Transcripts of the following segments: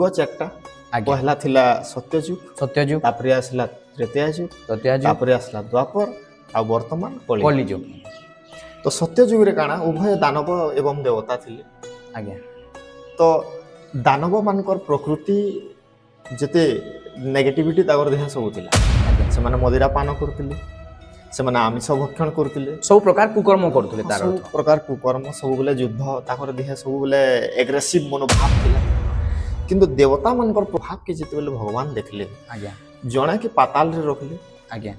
गच एकटा आज्ञा पहला थिला सत्यजुग सत्यजुग तापरे आसला त्रेतायुग सत्यजुग तापरे आसला द्वापर आ वर्तमान कलि कलिजुग तो सत्यजुग रे काना उभय दानव एवं देवता थिले आज्ञा तो दानव मानकर प्रकृति जेते नेगेटिविटी तागर देह सब थिला आज्ञा से माने मदिरा पान करथिले से माने आमिष भक्षण करथिले सब प्रकार कुकर्म करथुले तार सब अर्थ प्रकार कुकर्म सब बेले युद्ध ताकर देह सब बेले एग्रेसिव मनोभाव थिला किंतु देवता मानकर प्रभाव के जेते बेले भगवान देखले आज्ञा जणे के पाताल रे रखले आज्ञा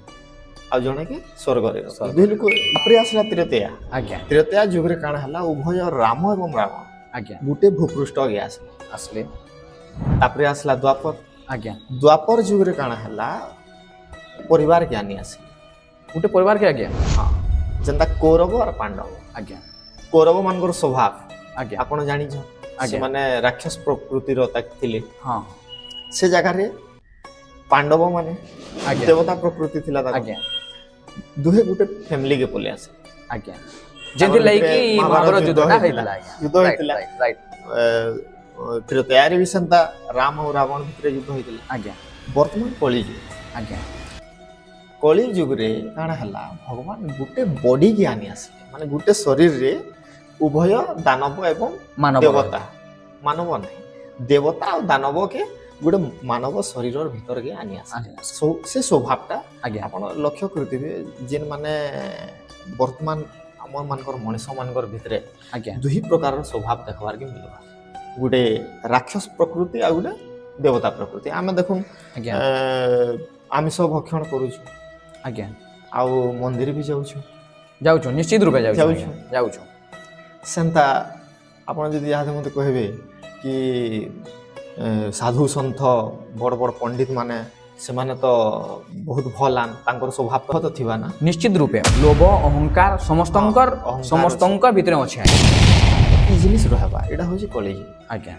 आ जणे के स्वर्ग रे रखले स्वर्ग। दुई लोक तापरे आसला त्रेतया आज्ञा त्रेतया युग रे काना हला उभय राम एवं रावण आज्ञा गुटे भूपृष्ठ गया असले तापरे आसला द्वापर आज्ञा द्वापर युग रे काना हला परिवार ज्ञानी आसे गोटे परिवार के आज्ञा हाँ जनता कौरव और पांडव आज्ञा कौरव मानकर स्वभाव आज्ञा आपण जानि छ आज्ञा। से माने राक्षस प्रकृति रो तक थिले हाँ से जगह रे पांडव माने आज्ञा देवता प्रकृति थिला ताको आज्ञा दुहे गुटे फैमिली के पले आसे आज्ञा जेंति लाइकी महाभारत युद्ध ना हैतला आज्ञा युद्ध होइतिला राइट त्रेतयारे भी संता राम और रावण भितर युद्ध होइतिला आज्ञा वर्तमान कलि युग आज्ञा कलि युग रे काना हला भगवान गुटे बॉडी के आनी आसे माने गुटे शरीर रे उभय दानव एवं मानव देवता मानव नहीं देवता और दानव के गोटे मानव शरीर भीतर के आनी आसे से स्वभावटा आज्ञा आपण लक्ष्य करथिबे जेन माने वर्तमान हमर मानकर मनुष्य मानकर भितरे आज्ञा दुही प्रकार स्वभाव देखबार के मिलबा गोटे राक्षस प्रकृति आ गोटे देवता प्रकृति आमे देखुन आज्ञा आमिष भक्षण करूछु आज्ञा आ मंदिर भी जाउछु जाउछु निश्चित रूपे जाउछु जाउछु। जाउछु सेंता आपण जदि याद मते कहबे कि साधु सन्थ बड़ बड़ पंडित माने से माने तो बहुत भलान तांकर स्वभाव तो थिबा ना निश्चित रूपे लोभ अहंकार समस्तंकर अहंकार समस्तंकर भितरे अछि ई जिनिस रहबा एटा होची कॉलेज आज्ञा